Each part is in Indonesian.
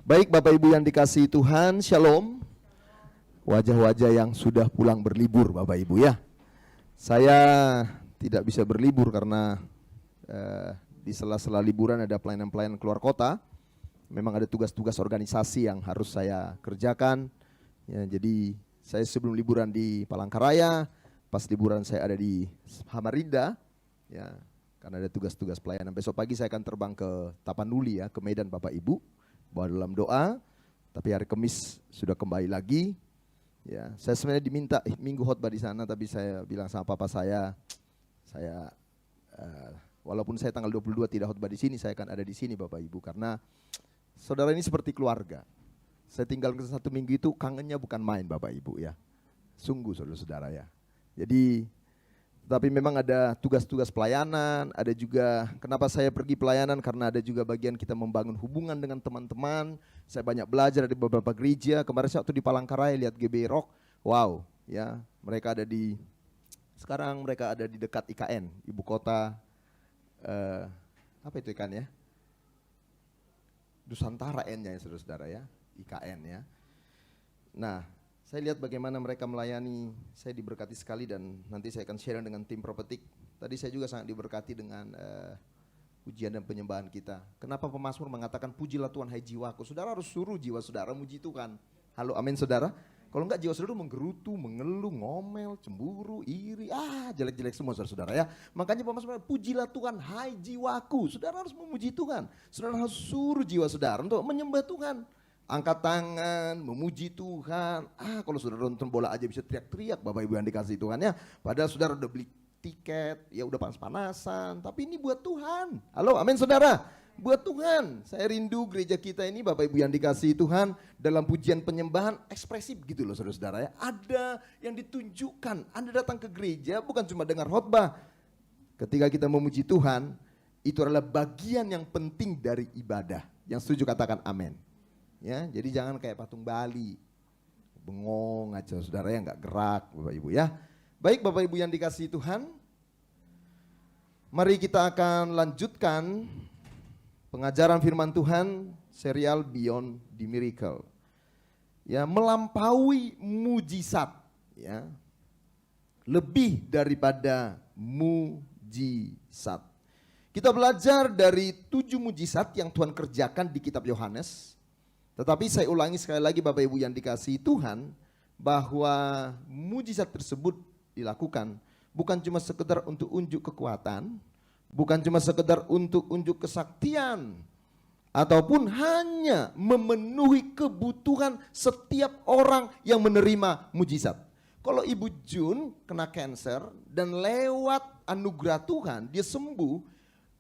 Baik Bapak Ibu yang dikasihi Tuhan, Shalom. Wajah-wajah yang sudah pulang berlibur Bapak Ibu ya. Saya tidak bisa berlibur karena di sela-sela liburan ada pelayanan-pelayanan keluar kota. Memang ada tugas-tugas organisasi yang harus saya kerjakan ya, jadi saya sebelum liburan di Palangkaraya, pas liburan saya ada di Samarinda ya, karena ada tugas-tugas pelayanan. Besok pagi saya akan terbang ke Tapanuli ya, ke Medan Bapak Ibu, bawa dalam doa. Tapi hari Kamis sudah kembali lagi ya. Saya sebenarnya diminta minggu khotbah di sana, tapi saya bilang sama papa saya walaupun saya tanggal 22 tidak khotbah di sini, saya akan ada di sini Bapak Ibu, karena saudara ini seperti keluarga. Saya tinggal ke 1 minggu itu kangennya bukan main Bapak Ibu ya. Sungguh saudara-saudara ya. Jadi tapi memang ada tugas-tugas pelayanan, ada juga kenapa saya pergi pelayanan, karena ada juga bagian kita membangun hubungan dengan teman-teman. Saya banyak belajar dari beberapa gereja. Kemarin saya waktu di Palangkaraya lihat GB Rock, wow ya, mereka ada di, sekarang mereka ada di dekat IKN, ibu kota apa itu IKN ya? Nusantara N-nya ya saudara-saudara ya, IKN ya. Nah, saya lihat bagaimana mereka melayani, saya diberkati sekali, dan nanti saya akan share dengan tim Prophetic. Tadi saya juga sangat diberkati dengan pujian dan penyembahan kita. Kenapa pemazmur mengatakan pujilah Tuhan hai jiwaku? Saudara harus suruh jiwa saudara muji Tuhan. Halo, amin saudara. Kalau enggak jiwa saudara menggerutu, mengeluh, ngomel, cemburu, iri, jelek-jelek semua saudara ya. Makanya pemazmur pujilah Tuhan hai jiwaku. Saudara harus memuji Tuhan. Saudara harus suruh jiwa saudara untuk menyembah Tuhan. Angkat tangan, memuji Tuhan. Kalau saudara nonton bola aja bisa teriak-teriak Bapak Ibu yang dikasih Tuhan ya. Padahal saudara udah beli tiket, ya udah panas-panasan. Tapi ini buat Tuhan. Halo, amin saudara. Buat Tuhan. Saya rindu gereja kita ini Bapak Ibu yang dikasih Tuhan, dalam pujian penyembahan ekspresif gitu loh saudara-saudara ya. Ada yang ditunjukkan. Anda datang ke gereja bukan cuma dengar khotbah. Ketika kita memuji Tuhan, itu adalah bagian yang penting dari ibadah. Yang setuju katakan amin. Ya, jadi jangan kayak patung Bali, bengong aja saudara ya, nggak gerak Bapak Ibu ya. Baik Bapak Ibu yang dikasihi Tuhan, mari kita akan lanjutkan pengajaran firman Tuhan serial Beyond the Miracle. Ya, melampaui mujizat ya. Lebih daripada mujizat. Kita belajar dari 7 mujizat yang Tuhan kerjakan di kitab Yohanes. Tetapi saya ulangi sekali lagi Bapak Ibu yang dikasihi Tuhan, bahwa mujizat tersebut dilakukan bukan cuma sekedar untuk unjuk kekuatan, bukan cuma sekedar untuk unjuk kesaktian, ataupun hanya memenuhi kebutuhan setiap orang yang menerima mujizat. Kalau Ibu Jun kena kanker dan lewat anugerah Tuhan dia sembuh,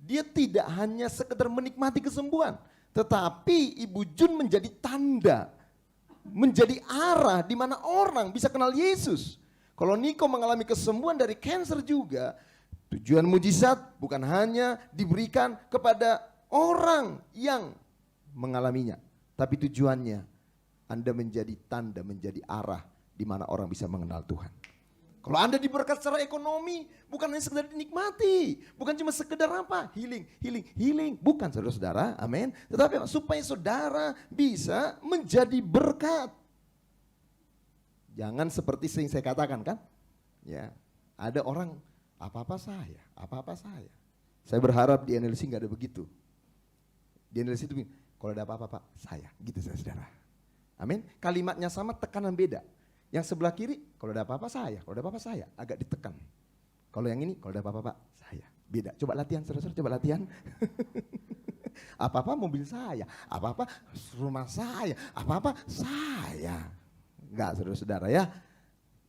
dia tidak hanya sekedar menikmati kesembuhan, tetapi Ibu Jun menjadi tanda, menjadi arah di mana orang bisa kenal Yesus. Kalau Niko mengalami kesembuhan dari kanker juga, tujuan mujizat bukan hanya diberikan kepada orang yang mengalaminya, tapi tujuannya Anda menjadi tanda, menjadi arah di mana orang bisa mengenal Tuhan. Kalau Anda diberkat secara ekonomi, bukan hanya sekedar dinikmati, bukan cuma sekedar apa, healing, bukan saudara-saudara, amin. Tetapi supaya saudara bisa menjadi berkat. Jangan seperti sering saya katakan kan, ya, ada orang apa-apa saya. Saya berharap di NLC nggak ada begitu. Di NLC itu, kalau ada apa-apa Pak, saya, gitu saudara. Amin. Kalimatnya sama, tekanan beda. Yang sebelah kiri, kalau ada apa-apa saya, agak ditekan. Kalau yang ini, kalau ada apa-apa saya, beda. Coba latihan, saudara-saudara, coba latihan. Apa-apa mobil saya, apa-apa rumah saya, apa-apa saya. Enggak saudara-saudara ya.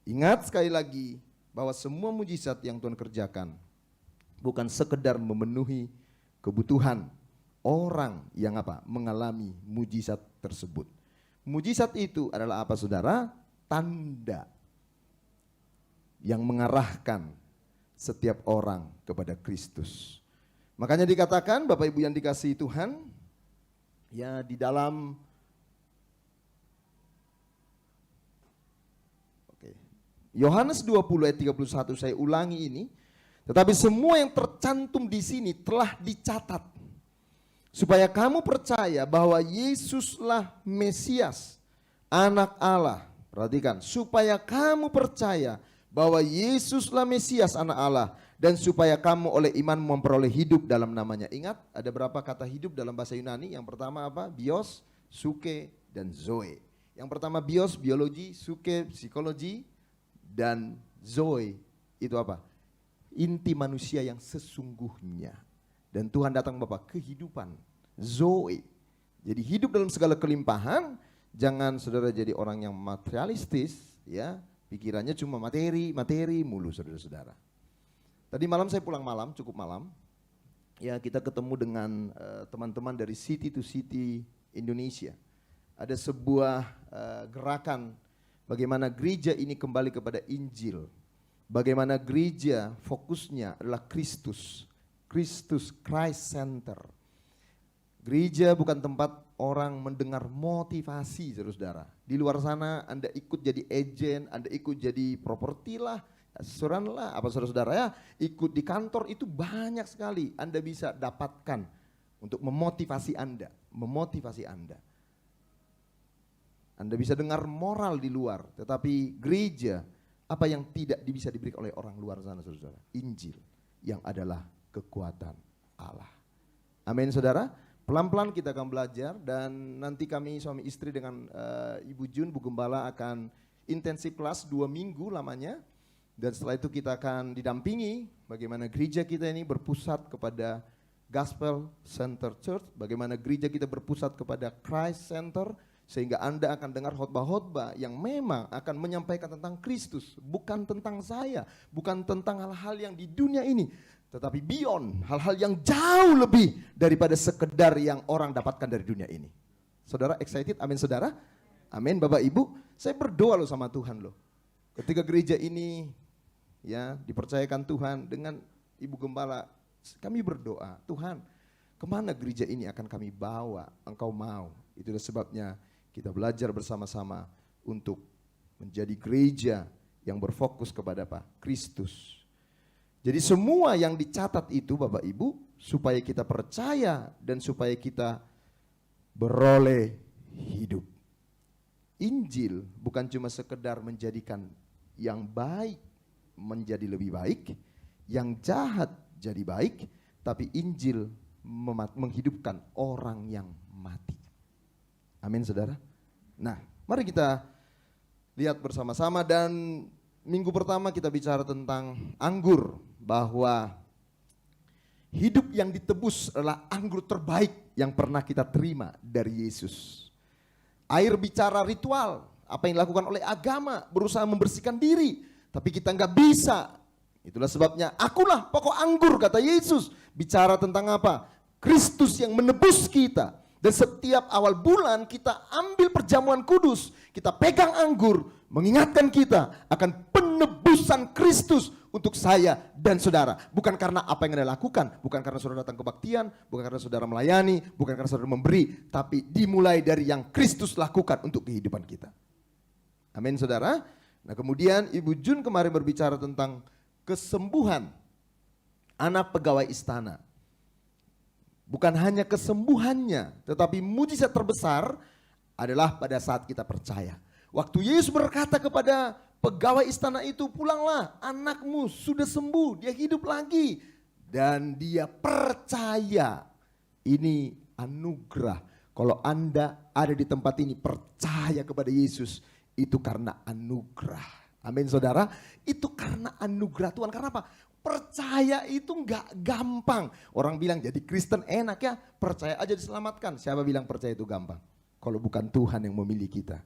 Ingat sekali lagi bahwa semua mujizat yang Tuhan kerjakan bukan sekedar memenuhi kebutuhan orang yang apa? Mengalami mujizat tersebut. Mujizat itu adalah apa saudara? Tanda yang mengarahkan setiap orang kepada Kristus. Makanya dikatakan Bapak Ibu yang dikasihi Tuhan, ya di dalam Yohanes 20 ayat 31, saya ulangi ini, tetapi semua yang tercantum di sini telah dicatat Supaya kamu percaya bahwa Yesuslah Mesias, Anak Allah. Perhatikan, supaya kamu percaya bahwa Yesuslah Mesias, Anak Allah, dan supaya kamu oleh iman memperoleh hidup dalam namanya. Ingat, ada berapa kata hidup dalam bahasa Yunani? Yang pertama apa? Bios, suke, dan zoe. Yang pertama bios, biologi, suke, psikologi, dan zoe itu apa? Inti manusia yang sesungguhnya. Dan Tuhan datang Bapak, kehidupan, zoe. Jadi hidup dalam segala kelimpahan. Jangan saudara jadi orang yang materialistis, ya, pikirannya cuma materi mulu, saudara-saudara. Tadi malam saya pulang malam, cukup malam, ya, kita ketemu dengan teman-teman dari City to City Indonesia. Ada sebuah gerakan bagaimana gereja ini kembali kepada Injil, bagaimana gereja fokusnya adalah Kristus, Christ Center. Gereja bukan tempat orang mendengar motivasi, saudara-saudara. Di luar sana Anda ikut jadi agen, Anda ikut jadi properti lah, asuran lah, apa saudara-saudara ya. Ikut di kantor itu banyak sekali Anda bisa dapatkan untuk memotivasi Anda, Anda bisa dengar moral di luar, tetapi gereja apa yang tidak bisa diberikan oleh orang luar sana, saudara-saudara? Injil yang adalah kekuatan Allah. Amin, saudara. Pelan-pelan kita akan belajar dan nanti kami suami istri dengan Ibu Jun, Bu Gembala akan intensif kelas 2 minggu lamanya. Dan setelah itu kita akan didampingi bagaimana gereja kita ini berpusat kepada Gospel Center Church, bagaimana gereja kita berpusat kepada Christ Center, sehingga Anda akan dengar khotbah-khotbah yang memang akan menyampaikan tentang Kristus, bukan tentang saya, bukan tentang hal-hal yang di dunia ini, tetapi beyond, hal-hal yang jauh lebih daripada sekedar yang orang dapatkan dari dunia ini. Saudara excited? Amin, saudara? Amin, Bapak Ibu. Saya berdoa loh sama Tuhan loh. Ketika gereja ini ya dipercayakan Tuhan dengan Ibu Gembala, kami berdoa, Tuhan, kemana gereja ini akan kami bawa? Engkau mau. Itulah sebabnya kita belajar bersama-sama untuk menjadi gereja yang berfokus kepada apa? Kristus. Jadi semua yang dicatat itu Bapak Ibu supaya kita percaya dan supaya kita beroleh hidup. Injil bukan cuma sekedar menjadikan yang baik menjadi lebih baik, yang jahat jadi baik, tapi Injil menghidupkan orang yang mati. Amin, saudara. Nah, mari kita lihat bersama-sama dan minggu pertama kita bicara tentang anggur, bahwa hidup yang ditebus adalah anggur terbaik yang pernah kita terima dari Yesus. Air bicara ritual, apa yang dilakukan oleh agama, berusaha membersihkan diri, tapi kita nggak bisa. Itulah sebabnya akulah pokok anggur, kata Yesus. Bicara tentang apa? Kristus yang menebus kita. Dan setiap awal bulan kita ambil perjamuan kudus, kita pegang anggur, mengingatkan kita akan penebusan Kristus untuk saya dan saudara. Bukan karena apa yang Anda lakukan, bukan karena saudara datang kebaktian, bukan karena saudara melayani, bukan karena saudara memberi, tapi dimulai dari yang Kristus lakukan untuk kehidupan kita. Amin, saudara. Nah, kemudian Ibu Jun kemarin berbicara tentang kesembuhan anak pegawai istana. Bukan hanya kesembuhannya, tetapi mujizat terbesar adalah pada saat kita percaya. Waktu Yesus berkata kepada pegawai istana itu, pulanglah, anakmu sudah sembuh, dia hidup lagi. Dan dia percaya. Ini anugerah. Kalau Anda ada di tempat ini percaya kepada Yesus, itu karena anugerah. Amin, saudara. Itu karena anugerah Tuhan. Karena apa? Percaya itu nggak gampang. Orang bilang jadi Kristen enak ya, percaya aja diselamatkan. Siapa bilang percaya itu gampang? Kalau bukan Tuhan yang memilih kita,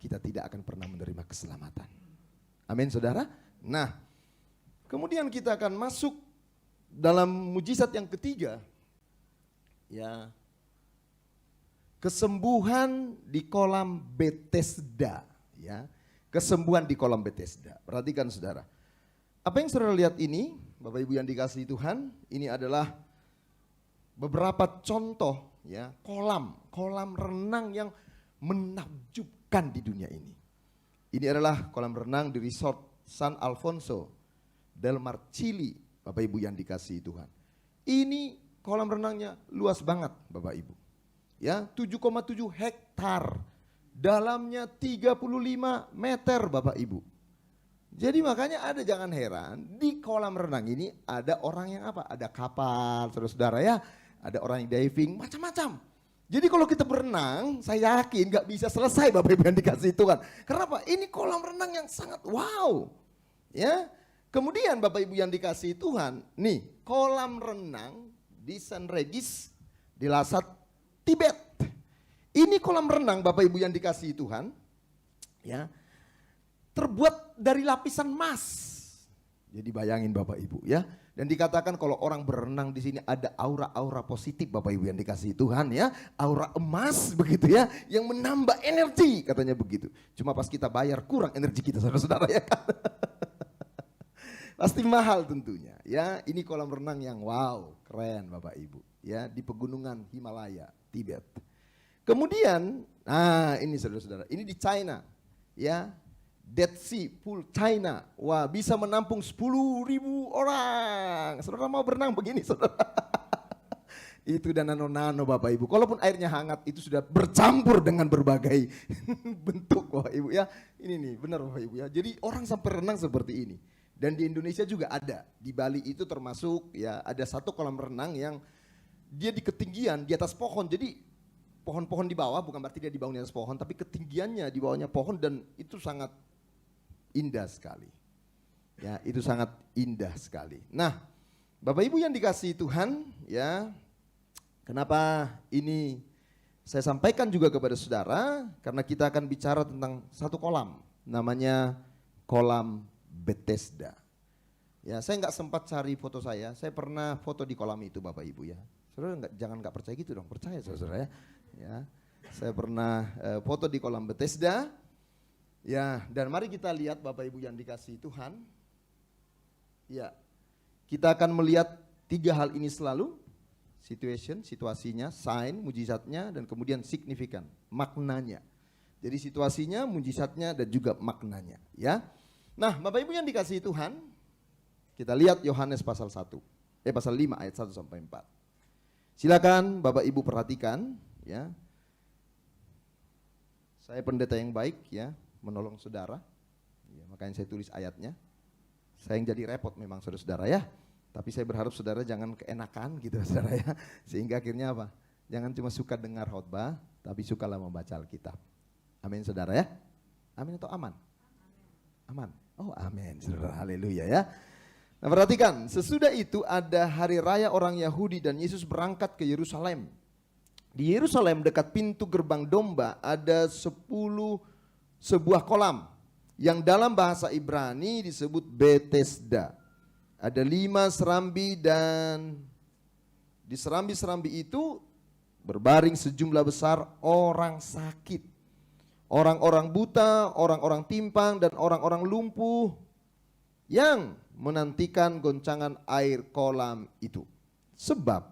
kita tidak akan pernah menerima keselamatan. Amin, saudara. Nah, kemudian kita akan masuk dalam mujizat yang ketiga, ya, kesembuhan di kolam Bethesda, ya, kesembuhan di kolam Bethesda. Perhatikan, saudara. Apa yang saudara lihat ini, Bapak Ibu yang dikasihi Tuhan, ini adalah beberapa contoh, ya, kolam renang yang menakjubkan di dunia ini. Ini adalah kolam renang di Resort San Alfonso del Mar, Chili, Bapak Ibu yang dikasihi Tuhan. Ini kolam renangnya luas banget Bapak Ibu. Ya, 7,7 hektar. Dalamnya 35 meter Bapak Ibu. Jadi makanya jangan heran di kolam renang ini ada orang yang apa? Ada kapal, saudara-saudara ya. Ada orang yang diving, macam-macam. Jadi kalau kita berenang, saya yakin gak bisa selesai Bapak Ibu yang dikasih Tuhan. Kenapa? Ini kolam renang yang sangat wow. Ya. Kemudian Bapak Ibu yang dikasih Tuhan, nih kolam renang di San Regis di Lasat, Tibet. Ini kolam renang Bapak Ibu yang dikasih Tuhan, ya, terbuat dari lapisan emas. Jadi bayangin Bapak Ibu ya. Dan dikatakan kalau orang berenang di sini ada aura-aura positif Bapak Ibu yang dikasih Tuhan ya. Aura emas begitu ya, yang menambah energi katanya begitu. Cuma pas kita bayar kurang energi kita saudara-saudara ya kan. Pasti mahal tentunya ya. Ini kolam renang yang wow, keren Bapak Ibu ya, di pegunungan Himalaya, Tibet. Kemudian, nah ini saudara-saudara, ini di China ya. Dead Sea Pool China, wah bisa menampung 10.000 orang. Saudara mau berenang begini saudara. Itu dan nano-nano Bapak Ibu. Kalaupun airnya hangat itu sudah bercampur dengan berbagai bentuk Bapak Ibu ya. Ini nih benar Bapak Ibu ya. Jadi orang sampai renang seperti ini. Dan di Indonesia juga ada. Di Bali itu termasuk ya, ada satu kolam renang yang dia di ketinggian di atas pohon. Jadi pohon-pohon di bawah, bukan berarti dia di bawah di atas pohon, tapi ketinggiannya di bawahnya pohon dan itu sangat indah sekali. Ya, itu sangat indah sekali. Nah, Bapak Ibu yang dikasihi Tuhan, ya. Kenapa ini saya sampaikan juga kepada saudara? Karena kita akan bicara tentang satu kolam, namanya kolam Bethesda. Ya, saya nggak sempat cari foto saya pernah foto di kolam itu Bapak Ibu ya. Saudara jangan nggak percaya gitu dong, percaya saudara ya. Ya, saya pernah foto di kolam Bethesda. Ya, dan mari kita lihat Bapak Ibu yang dikasihi Tuhan. Ya, kita akan melihat 3 hal ini selalu. Situasinya, sign, mujizatnya, dan kemudian signifikan, maknanya. Jadi situasinya, mujizatnya, dan juga maknanya. Ya. Nah, Bapak Ibu yang dikasihi Tuhan, kita lihat Yohanes pasal 5 ayat 1 sampai 4. Silakan Bapak Ibu perhatikan, ya. Saya pendeta yang baik ya, menolong saudara. Ya, makanya saya tulis ayatnya. Saya yang jadi repot memang saudara-saudara ya. Tapi saya berharap saudara jangan keenakan gitu saudara ya. Sehingga akhirnya apa? Jangan cuma suka dengar khotbah, tapi sukalah membaca Alkitab. Amin saudara ya. Amin atau aman? Aman. Oh amin saudara, haleluya ya. Nah perhatikan, sesudah itu ada hari raya orang Yahudi dan Yesus berangkat ke Yerusalem. Di Yerusalem dekat pintu gerbang domba ada 10 sebuah kolam yang dalam bahasa Ibrani disebut Bethesda. Ada 5 serambi dan di serambi-serambi itu berbaring sejumlah besar orang sakit. Orang-orang buta, orang-orang timpang dan orang-orang lumpuh yang menantikan goncangan air kolam itu. Sebab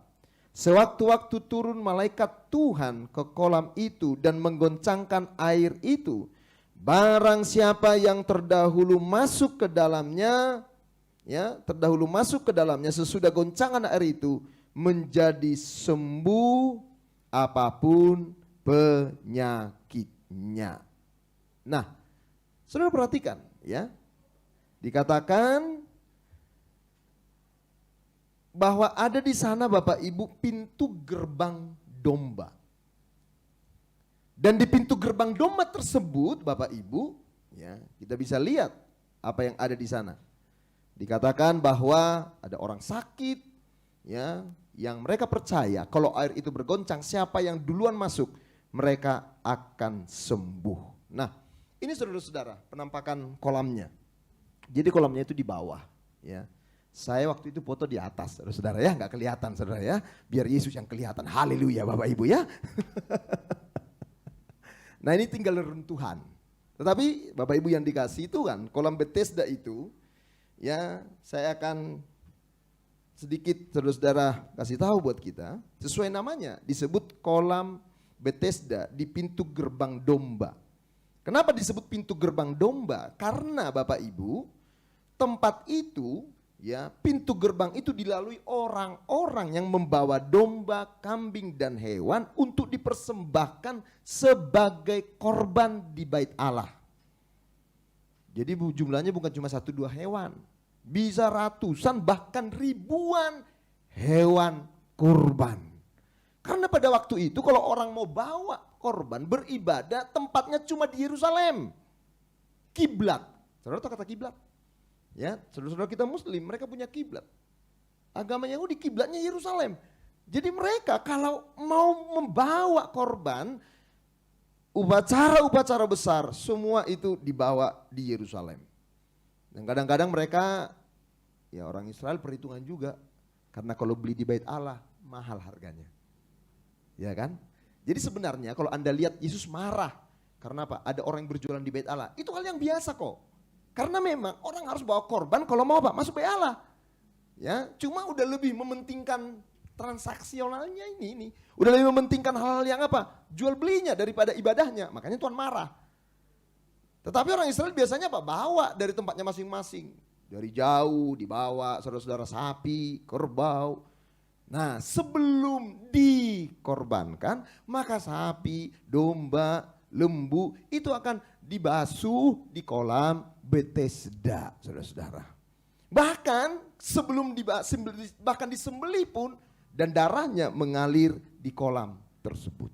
sewaktu-waktu turun malaikat Tuhan ke kolam itu dan menggoncangkan air itu, barang siapa yang terdahulu masuk ke dalamnya, ya, terdahulu masuk ke dalamnya sesudah goncangan air itu menjadi sembuh apapun penyakitnya. Nah, saudara perhatikan ya. Dikatakan bahwa ada di sana Bapak Ibu pintu gerbang domba. Dan di pintu gerbang domba tersebut Bapak Ibu, ya, kita bisa lihat apa yang ada di sana. Dikatakan bahwa ada orang sakit, ya, yang mereka percaya kalau air itu bergoncang, siapa yang duluan masuk, mereka akan sembuh. Nah, ini saudara-saudara penampakan kolamnya. Jadi kolamnya itu di bawah, ya. Saya waktu itu foto di atas, saudara ya, nggak kelihatan saudara ya. Biar Yesus yang kelihatan. Haleluya Bapak Ibu ya. Nah ini tinggal reruntuhan. Tetapi Bapak Ibu yang dikasih itu kan, kolam Bethesda itu, ya saya akan sedikit saudara-saudara kasih tahu buat kita. Sesuai namanya, disebut kolam Bethesda di pintu gerbang domba. Kenapa disebut pintu gerbang domba? Karena Bapak Ibu, tempat itu ya, pintu gerbang itu dilalui orang-orang yang membawa domba, kambing dan hewan untuk dipersembahkan sebagai korban di bait Allah. Jadi jumlahnya bukan cuma 1-2 hewan, bisa ratusan bahkan ribuan hewan kurban. Karena pada waktu itu kalau orang mau bawa korban beribadah, tempatnya cuma di Yerusalem. Kiblat. Saudara tahu kata kiblat? Ya, saudara-saudara kita Muslim, mereka punya kiblat. Agama Yahudi kiblatnya Yerusalem. Jadi mereka kalau mau membawa korban, upacara-upacara besar semua itu dibawa di Yerusalem. Dan kadang-kadang mereka, ya orang Israel perhitungan juga, karena kalau beli di bait Allah mahal harganya. Ya kan? Jadi sebenarnya kalau Anda lihat Yesus marah, karena apa? Ada orang yang berjualan di bait Allah. Itu hal yang biasa kok. Karena memang orang harus bawa korban kalau mau apa? Masuk bait Allah. Ya, cuma udah lebih mementingkan transaksionalnya ini. Udah lebih mementingkan hal-hal yang apa? Jual belinya daripada ibadahnya. Makanya Tuhan marah. Tetapi orang Israel biasanya apa? Bawa dari tempatnya masing-masing. Dari jauh dibawa saudara-saudara sapi, kerbau. Nah, sebelum dikorbankan, maka sapi, domba, lembu itu akan dibasuh di kolam Betesda, saudara-saudara. Bahkan sebelum disembelih pun dan darahnya mengalir di kolam tersebut.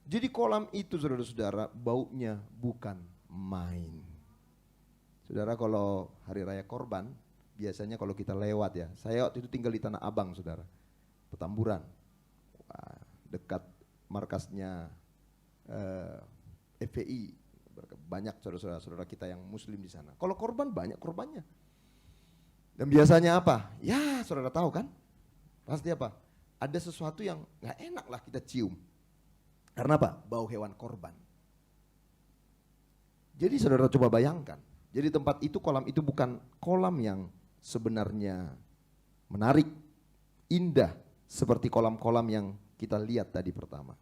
Jadi kolam itu saudara-saudara baunya bukan main. Saudara kalau hari raya korban, biasanya kalau kita lewat ya, saya waktu itu tinggal di Tanah Abang saudara. Petamburan, wah, dekat markasnya FPI, banyak saudara-saudara kita yang muslim di sana. Kalau korban banyak korbannya. Dan biasanya apa? Ya saudara tahu kan? Pasti apa? Ada sesuatu yang gak enak lah kita cium. Karena apa? Bau hewan korban. Jadi saudara coba bayangkan. Jadi tempat itu, kolam itu bukan kolam yang sebenarnya menarik, indah. Seperti kolam-kolam yang kita lihat tadi pertama.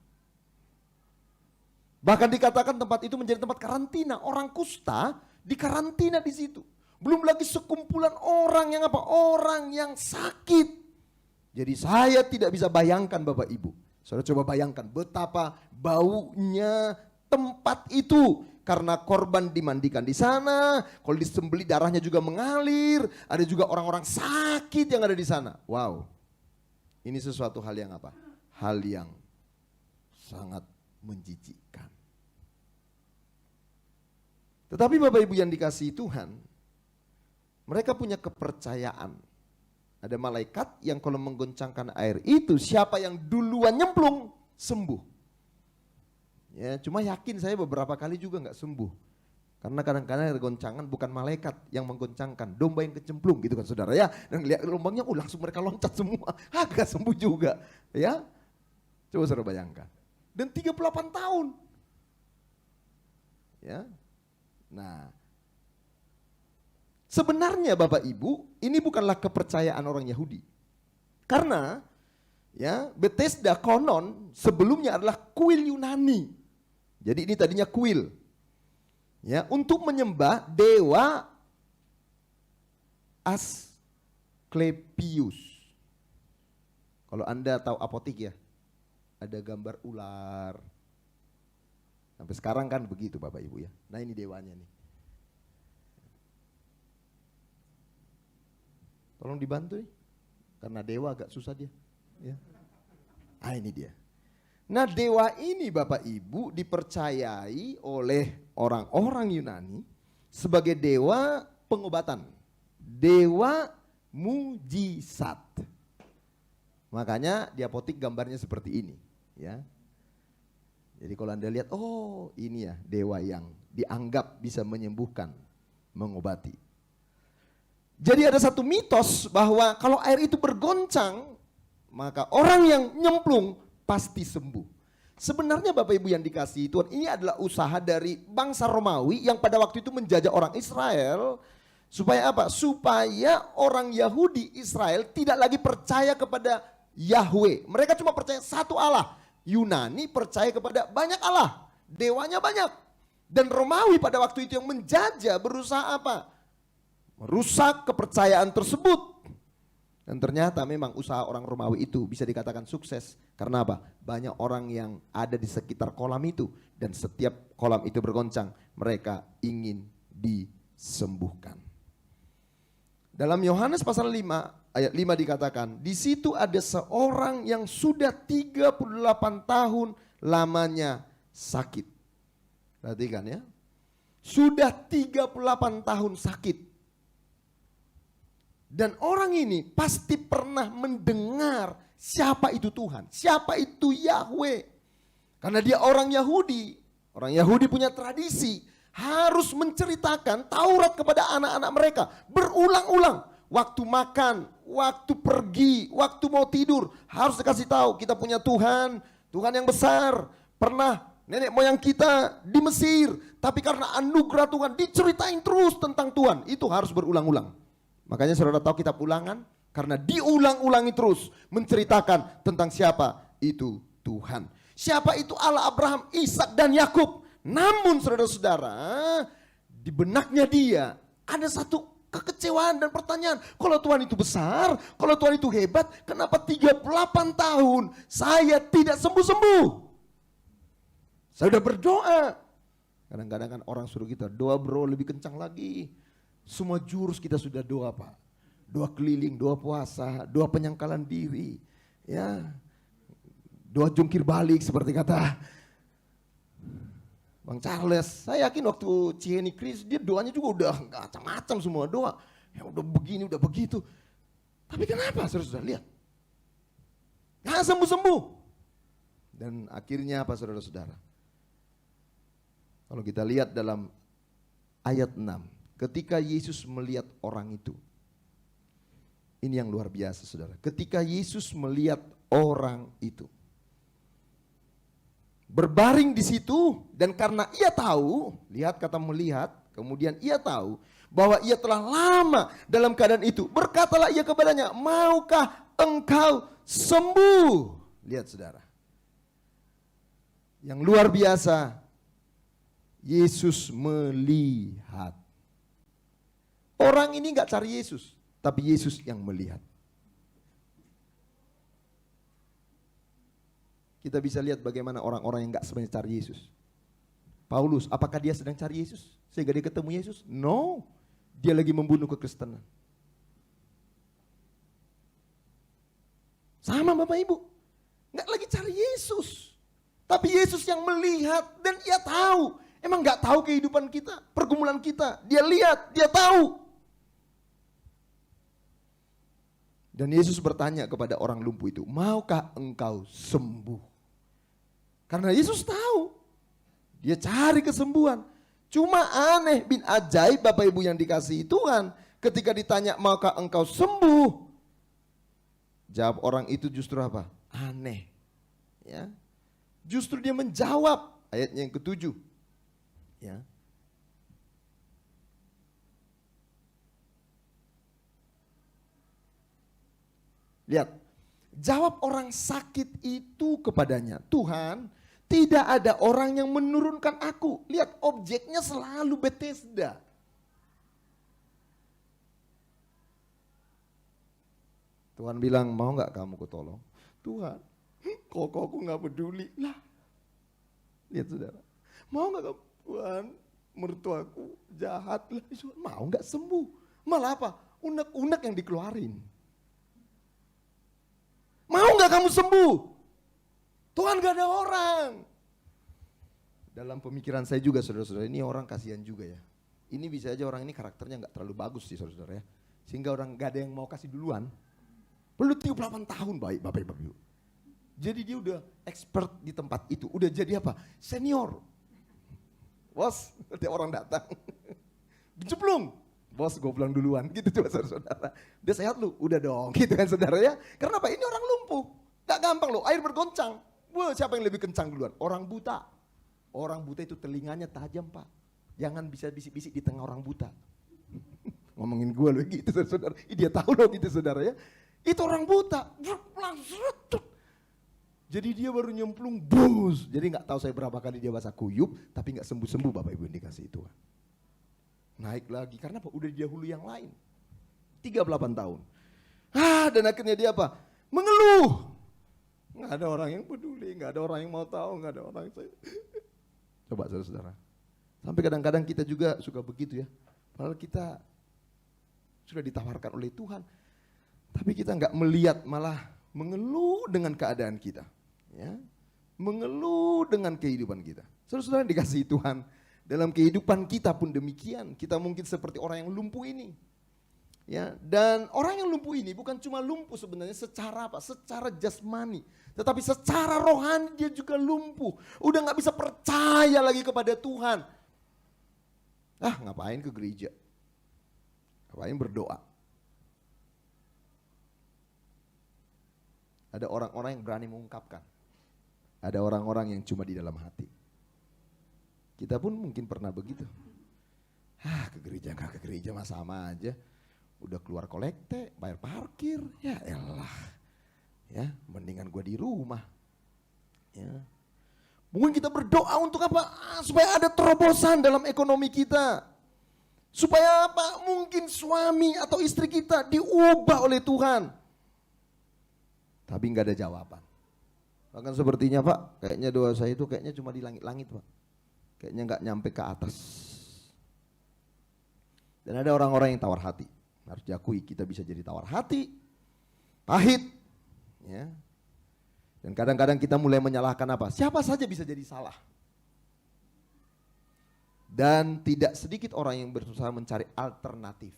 Bahkan dikatakan tempat itu menjadi tempat karantina. Orang kusta dikarantina di situ. Belum lagi sekumpulan orang yang apa? Orang yang sakit. Jadi saya tidak bisa bayangkan Bapak Ibu. Saudara coba bayangkan betapa baunya tempat itu. Karena korban dimandikan di sana. Kalau disembelih darahnya juga mengalir. Ada juga orang-orang sakit yang ada di sana. Wow. Ini sesuatu hal yang apa? Hal yang sangat menjijikkan. Tetapi Bapak Ibu yang dikasihi Tuhan, mereka punya kepercayaan. Ada malaikat yang kalau menggoncangkan air itu, siapa yang duluan nyemplung, sembuh. Ya, cuma yakin saya beberapa kali juga nggak sembuh. Karena kadang-kadang ada goncangan bukan malaikat yang menggoncangkan, domba yang kecemplung gitu kan saudara ya. Dan lihat gelombangnya langsung mereka loncat semua, agak sembuh juga ya. Coba saudara bayangkan. Dan 38 tahun. Ya. Nah, sebenarnya Bapak Ibu, ini bukanlah kepercayaan orang Yahudi. Karena ya, Bethesda konon sebelumnya adalah kuil Yunani. Jadi ini tadinya kuil. Ya, untuk menyembah dewa Asklepius. Kalau Anda tahu apotik ya, ada gambar ular. Sampai sekarang kan begitu Bapak Ibu ya. Nah ini dewanya nih. Tolong dibantu nih, karena dewa agak susah dia. Ya. Ah ini dia. Nah dewa ini Bapak Ibu dipercayai oleh orang-orang Yunani sebagai dewa pengobatan. Dewa mujizat. Makanya di apotik gambarnya seperti ini. Ya. Jadi kalau Anda lihat, oh ini ya dewa yang dianggap bisa menyembuhkan, mengobati. Jadi ada satu mitos bahwa kalau air itu bergoncang, maka orang yang nyemplung pasti sembuh. Sebenarnya Bapak Ibu yang dikasihi Tuhan, ini adalah usaha dari bangsa Romawi yang pada waktu itu menjajah orang Israel. Supaya apa? Supaya orang Yahudi Israel tidak lagi percaya kepada Yahweh. Mereka cuma percaya satu Allah. Yunani percaya kepada banyak Allah. Dewanya banyak. Dan Romawi pada waktu itu yang menjajah berusaha apa? Merusak kepercayaan tersebut. Dan ternyata memang usaha orang Romawi itu bisa dikatakan sukses. Karena apa? Banyak orang yang ada di sekitar kolam itu. Dan setiap kolam itu bergoncang, mereka ingin disembuhkan. Dalam Yohanes pasal 5 ayat 5 dikatakan, di situ ada seorang yang sudah 38 tahun lamanya sakit. Perhatikan ya. Sudah 38 tahun sakit. Dan orang ini pasti pernah mendengar siapa itu Tuhan, siapa itu Yahweh. Karena dia orang Yahudi. Orang Yahudi punya tradisi harus menceritakan Taurat kepada anak-anak mereka berulang-ulang. Waktu makan, waktu pergi, waktu mau tidur, harus dikasih tahu kita punya Tuhan, Tuhan yang besar. Pernah nenek moyang kita di Mesir, tapi karena anugerah Tuhan diceritain terus tentang Tuhan. Itu harus berulang-ulang. Makanya saudara tahu kitab Ulangan, karena diulang-ulangi terus menceritakan tentang siapa itu Tuhan. Siapa itu Allah Abraham, Ishak dan Yakub. Namun saudara-saudara, di benaknya dia ada satu kekecewaan dan pertanyaan. Kalau Tuhan itu besar, kalau Tuhan itu hebat, kenapa 38 tahun saya tidak sembuh-sembuh? Saya sudah berdoa. Kadang-kadang kan orang suruh kita doa bro lebih kencang lagi. Semua jurus kita sudah doa Pak. Doa keliling, doa puasa, doa penyangkalan diri. Ya, doa jungkir balik seperti kata Bang Charles. Saya yakin waktu Ciheni Kris dia doanya juga udah macam-macam semua doa. Ya udah begini, udah begitu. Tapi kenapa saudara-saudara lihat? Nggak sembuh-sembuh. Dan akhirnya apa saudara-saudara? Kalau kita lihat dalam ayat 6. Ketika Yesus melihat orang itu. Ini yang luar biasa saudara. Ketika Yesus melihat orang itu. Berbaring di situ dan karena ia tahu. Lihat kata melihat. Kemudian ia tahu bahwa ia telah lama dalam keadaan itu. Berkatalah ia kepadanya, maukah engkau sembuh? Lihat saudara. Yang luar biasa. Yesus melihat. Orang ini gak cari Yesus, tapi Yesus yang melihat. Kita bisa lihat bagaimana orang-orang yang gak sebenarnya cari Yesus. Paulus, apakah dia sedang cari Yesus? Sehingga dia ketemu Yesus? No, dia lagi membunuh kekristenan. Sama Bapak Ibu, gak lagi cari Yesus. Tapi Yesus yang melihat dan ia tahu. Emang gak tahu kehidupan kita, pergumulan kita. Dia lihat, dia tahu. Dan Yesus bertanya kepada orang lumpuh itu, maukah engkau sembuh? Karena Yesus tahu, dia cari kesembuhan. Cuma aneh bin ajaib Bapak Ibu yang dikasihi Tuhan, ketika ditanya maukah engkau sembuh? Jawab orang itu justru apa? Aneh. Ya. Justru dia menjawab, ayatnya yang ke-7. Ya. Lihat, jawab orang sakit itu kepadanya, Tuhan, tidak ada orang yang menurunkan aku. Lihat, objeknya selalu Bethesda. Tuhan bilang, mau gak kamu kutolong? Tuhan, kok aku gak peduli lah. Lihat saudara, mau gak kamu? Tuhan, mertuaku jahat lah. Mau gak sembuh? Malah apa? Unek-unek yang dikeluarin. Mau gak kamu sembuh? Tuhan gak ada orang. Dalam pemikiran saya juga saudara-saudara, ini orang kasihan juga ya. Ini bisa aja orang ini karakternya gak terlalu bagus sih saudara-saudara ya. Sehingga orang gak ada yang mau kasih duluan. Perlu 38 tahun baik Bapak Ibu. Jadi dia udah expert di tempat itu. Udah jadi apa? Senior. Bos, tiap orang datang. Diceplung. Bos gue pulang duluan gitu coba saudara-saudara. Dia sehat lu, udah dong gitu kan saudara ya. Karena apa? Ini orang lumpuh. Gak gampang loh, air bergoncang. Wah, siapa yang lebih kencang duluan? Orang buta. Orang buta itu telinganya tajam Pak. Jangan bisa bisik-bisik di tengah orang buta. Ngomongin gue loh gitu saudara. Dia tahu loh gitu saudara ya. Itu orang buta. Jadi dia baru nyemplung bus. Jadi gak tahu saya berapa kali dia basah kuyup. Tapi gak sembuh-sembuh Bapak Ibu yang dikasih Tuhan. Naik lagi, karena apa? Udah didahului yang lain. 38 tahun. Dan akhirnya dia apa? Mengeluh. Nggak ada orang yang peduli, nggak ada orang yang mau tahu, nggak ada orang yang... Coba saudara-saudara. Sampai kadang-kadang kita juga suka begitu ya. Padahal kita sudah ditawarkan oleh Tuhan. Tapi kita nggak melihat, malah mengeluh dengan keadaan kita. Ya, mengeluh dengan kehidupan kita. Saudara-saudara yang dikasihi Tuhan, dalam kehidupan kita pun demikian. Kita mungkin seperti orang yang lumpuh ini. Ya, dan orang yang lumpuh ini bukan cuma lumpuh sebenarnya secara apa? Secara jasmani, tetapi secara rohani dia juga lumpuh. Udah nggak bisa percaya lagi kepada Tuhan. Ngapain ke gereja? Ngapain berdoa? Ada orang-orang yang berani mengungkapkan. Ada orang-orang yang cuma di dalam hati. Kita pun mungkin pernah begitu. Ke gereja nggak ke gereja mah sama aja. Udah keluar kolekte, bayar parkir, ya elah. Ya, mendingan gua di rumah. Ya. Mungkin kita berdoa untuk apa? Supaya ada terobosan dalam ekonomi kita. Supaya apa? Mungkin suami atau istri kita diubah oleh Tuhan. Tapi nggak ada jawaban. Bahkan sepertinya Pak, kayaknya doa saya itu kayaknya cuma di langit-langit Pak. Kayaknya nggak nyampe ke atas. Dan ada orang-orang yang tawar hati. Harus diakui kita bisa jadi tawar hati, pahit, ya. Dan kadang-kadang kita mulai menyalahkan apa? Siapa saja bisa jadi salah. Dan tidak sedikit orang yang berusaha mencari alternatif.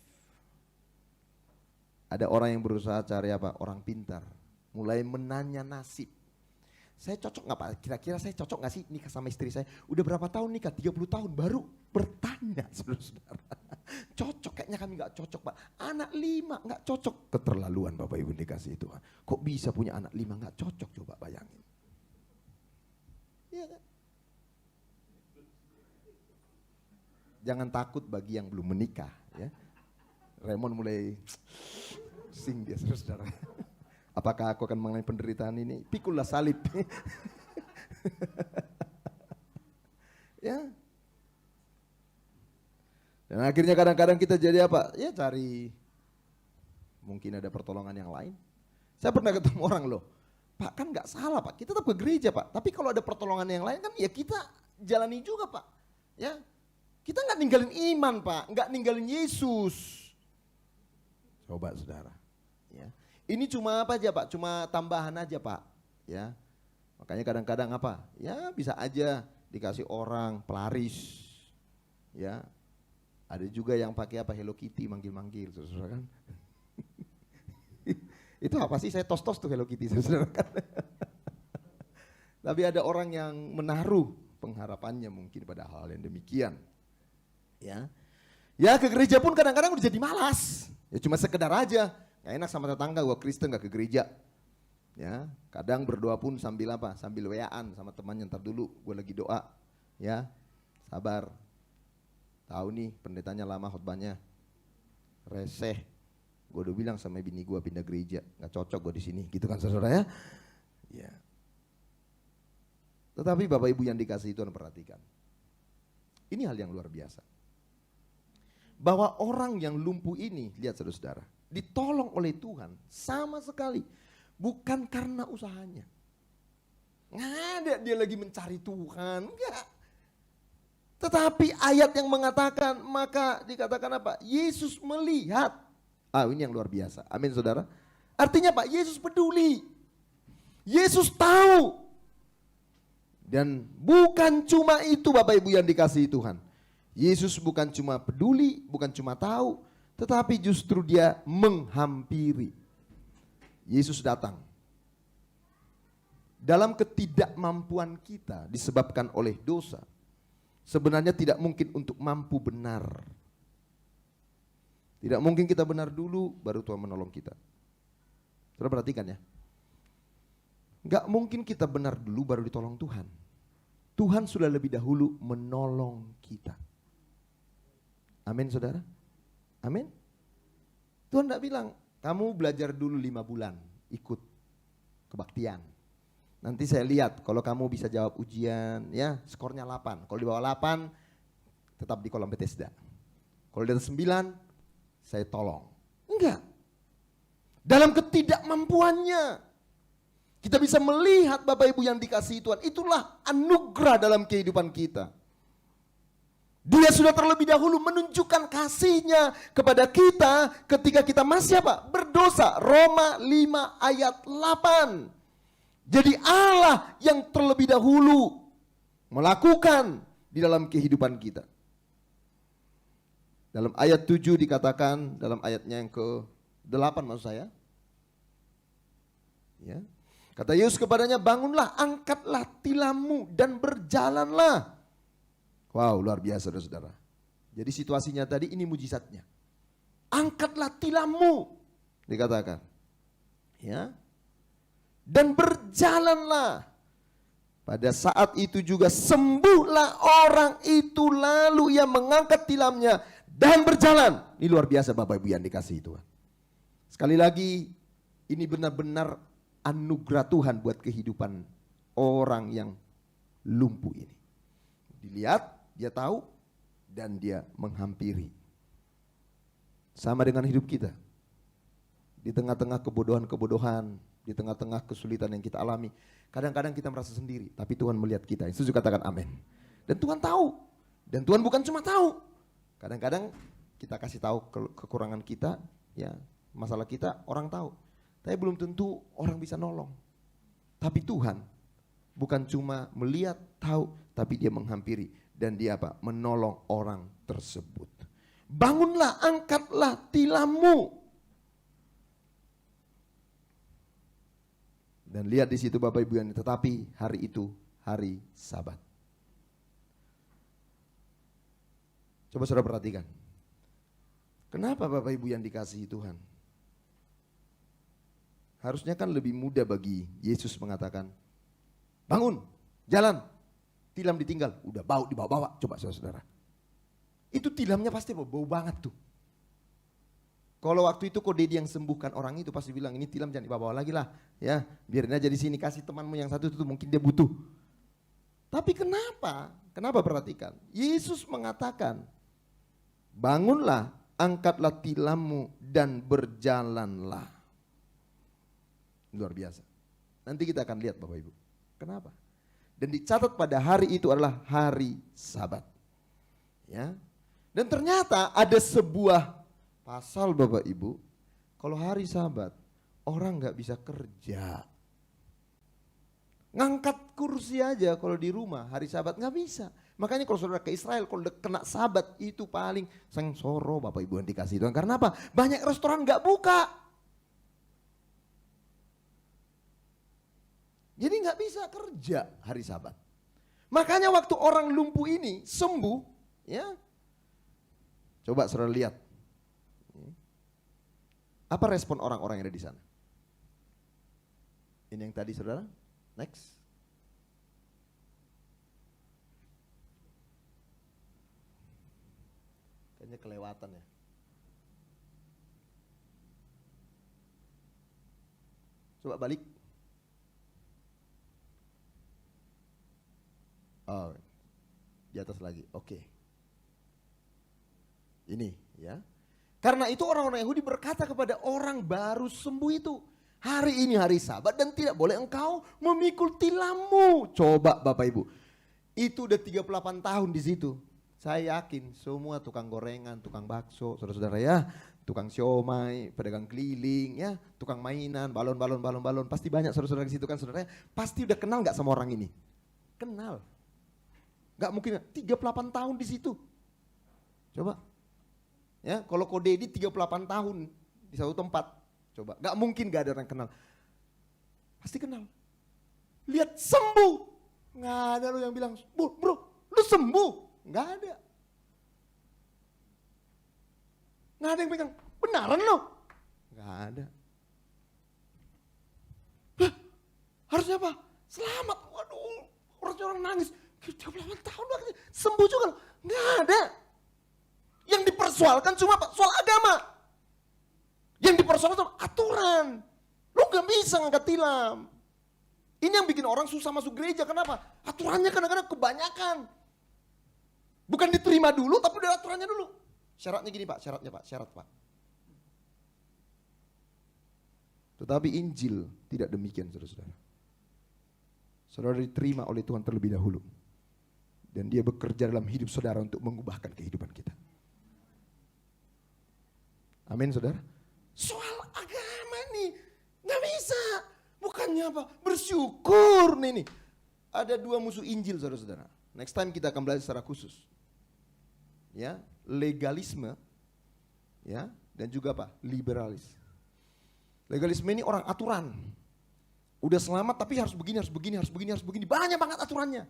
Ada orang yang berusaha cari apa? Orang pintar, mulai menanya nasib. Saya cocok nggak Pak? Kira-kira saya cocok nggak sih nikah sama istri saya? Udah berapa tahun nikah? 30 tahun baru bertanya saudara-saudara. Cocok, kayaknya kami nggak cocok Pak. Anak 5 nggak cocok. Keterlaluan Bapak Ibu dikasih Tuhan. Kok bisa punya anak 5 nggak cocok, coba bayangin. Iya kan? Jangan takut bagi yang belum menikah ya. Raymond mulai sing dia saudara. Apakah aku akan mengalami penderitaan ini? Pikullah salib. Ya. Dan akhirnya kadang-kadang kita jadi apa? Ya cari mungkin ada pertolongan yang lain. Saya pernah ketemu orang loh. Pak kan nggak salah Pak, kita tetap ke gereja Pak. Tapi kalau ada pertolongan yang lain kan ya kita jalani juga Pak. Ya, kita nggak ninggalin iman Pak, nggak ninggalin Yesus. Coba saudara. Ya. Ini cuma apa aja Pak? Cuma tambahan aja Pak. Ya, makanya kadang-kadang apa? Ya bisa aja dikasih orang pelaris. Ya, ada juga yang pakai apa? Hello Kitty manggil-manggil, saudara kan? Itu apa sih? Saya tos-tos tuh Hello Kitty, saudara kan? Tapi ada orang yang menaruh pengharapannya mungkin pada hal yang demikian. Ya, ya ke gereja pun kadang-kadang udah jadi malas. Ya cuma sekedar aja. Gak enak sama tetangga, gue Kristen gak ke gereja. Ya, kadang berdoa pun sambil apa? Sambil WA-an sama temannya, ntar dulu gue lagi doa. Ya, sabar. Tahu nih pendetanya lama khotbahnya. Reseh. Gue udah bilang sama bini gue pindah gereja, gak cocok gue di sini, gitu kan saudara ya. Ya. Tetapi Bapak Ibu yang dikasihi Tuhan perhatikan. Ini hal yang luar biasa. Bahwa orang yang lumpuh ini, lihat saudara-saudara, ditolong oleh Tuhan sama sekali bukan karena usahanya. Nggak ada dia lagi mencari Tuhan, enggak. Tetapi ayat yang mengatakan, maka dikatakan apa? Yesus melihat. Ini yang luar biasa. Amin saudara. Artinya Pak, Yesus peduli. Yesus tahu. Dan bukan cuma itu Bapak Ibu yang dikasihi Tuhan. Yesus bukan cuma peduli, bukan cuma tahu, tetapi justru dia menghampiri. Yesus datang. Dalam ketidakmampuan kita disebabkan oleh dosa, sebenarnya tidak mungkin untuk mampu benar. Tidak mungkin kita benar dulu baru Tuhan menolong kita. Saudara perhatikan ya. Gak mungkin kita benar dulu baru ditolong Tuhan. Tuhan sudah lebih dahulu menolong kita. Amin saudara. Amin. Tuhan tidak bilang, kamu belajar dulu 5 bulan, ikut kebaktian. Nanti saya lihat kalau kamu bisa jawab ujian, ya skornya 8. Kalau di bawah 8, tetap di kolom Bethesda. Kalau di atas 9, saya tolong. Enggak. dalam ketidakmampuannya. Kita bisa melihat Bapak Ibu yang dikasihi Tuhan, itulah anugerah dalam kehidupan kita. Dia sudah terlebih dahulu menunjukkan kasih-Nya kepada kita ketika kita masih apa? Berdosa. Roma 5 ayat 8. Jadi Allah yang terlebih dahulu melakukan di dalam kehidupan kita. Dalam ayat 7 dikatakan, dalam ayatnya yang ke-8 maksud saya. Ya. Kata Yesus kepadanya, bangunlah, angkatlah tilammu dan berjalanlah. Wow, luar biasa saudara. Jadi situasinya tadi ini mujizatnya. Angkatlah tilammu, dikatakan. Ya. Dan berjalanlah. Pada saat itu juga sembuhlah orang itu, lalu ia mengangkat tilamnya dan berjalan. Ini luar biasa Bapak Ibu yang dikasihi Tuhan. Sekali lagi, ini benar-benar anugerah Tuhan buat kehidupan orang yang lumpuh ini. Dilihat, dia tahu, dan dia menghampiri. Sama dengan hidup kita. Di tengah-tengah kebodohan-kebodohan, di tengah-tengah kesulitan yang kita alami, kadang-kadang kita merasa sendiri, tapi Tuhan melihat kita. Yesus juga katakan amin. Dan Tuhan tahu. Dan Tuhan bukan cuma tahu. Kadang-kadang kita kasih tahu kekurangan kita, ya, masalah kita, orang tahu. Tapi belum tentu orang bisa nolong. Tapi Tuhan bukan cuma melihat, tahu, tapi dia menghampiri. Dan dia apa? Menolong orang tersebut. Bangunlah, angkatlah tilammu. Dan lihat di situ Bapak Ibu yang, tetapi hari itu hari Sabat. Coba saudara perhatikan. Kenapa Bapak Ibu yang dikasihi Tuhan? Harusnya kan lebih mudah bagi Yesus mengatakan, bangun, jalan, tilam ditinggal, udah bau dibawa-bawa. Coba saudara. Itu tilamnya pasti bau banget tuh. Kalau waktu itu kok Dedi yang sembuhkan orang itu pasti bilang, ini tilam jangan dibawa lagi lah. Ya, biarin aja di sini, kasih temanmu yang satu itu mungkin dia butuh. Tapi kenapa? Kenapa perhatikan? Yesus mengatakan, bangunlah, angkatlah tilammu dan berjalanlah. Luar biasa. Nanti kita akan lihat Bapak Ibu. Kenapa? Dan dicatat pada hari itu adalah hari Sabat. Ya. Dan ternyata ada sebuah pasal Bapak Ibu, kalau hari Sabat orang nggak bisa kerja. Ngangkat kursi aja kalau di rumah hari Sabat nggak bisa. Makanya kalau saudara ke Israel, kalau kena Sabat itu paling sengsoro Bapak Ibu yang dikasih Tuhan. Karena apa? Banyak restoran nggak buka. Jadi nggak bisa kerja hari Sabat. Makanya waktu orang lumpuh ini sembuh, ya. Coba saudara lihat. Apa respon orang-orang yang ada di sana? Ini yang tadi saudara. Next. Kayaknya kelewatan ya. Coba balik. Oh, di atas lagi. Oke. Ini ya. Karena itu orang-orang Yahudi berkata kepada orang baru sembuh itu, hari ini hari Sabat dan tidak boleh engkau memikul tilammu. Coba Bapak Ibu, itu udah 38 tahun di situ. Saya yakin semua tukang gorengan, tukang bakso, saudara-saudara ya, tukang siomay, pedagang keliling ya, tukang mainan, balon, pasti banyak saudara-saudara di situ kan saudara. Pasti udah kenal nggak sama orang ini? Kenal. Nggak mungkin 38 tahun di situ. Coba. Ya, kalau kode ini 38 tahun di satu tempat. Coba, nggak mungkin nggak ada orang kenal. Pasti kenal. Lihat sembuh. Nggak ada lo yang bilang, bro, lu sembuh. Nggak ada. Nggak ada yang pegang, benaran lo? Nggak ada. Hah, harusnya apa? Selamat. Waduh, orang nangis. 38 tahun lagi sembuh juga loh. Nggak ada. Yang dipersoalkan cuma soal agama. Yang dipersoalkan aturan. Lu gak bisa ngangkat tilam. Ini yang bikin orang susah masuk gereja. Kenapa? Aturannya kadang-kadang kebanyakan. Bukan diterima dulu, tapi udah aturannya dulu. Syaratnya gini Pak, syarat Pak. Tetapi Injil tidak demikian, saudara-saudara. Saudara diterima oleh Tuhan terlebih dahulu. Dan dia bekerja dalam hidup saudara untuk mengubahkan kehidupan kita. Amin, saudara. Soal agama nih, gak bisa. Bukannya apa? Bersyukur nih. Ada dua musuh Injil, saudara-saudara. Next time kita akan belajar secara khusus. Ya, legalisme, ya, dan juga apa? Liberalis. Legalisme ini orang aturan. Udah selamat tapi harus begini, harus begini, harus begini, harus begini. Banyak banget aturannya.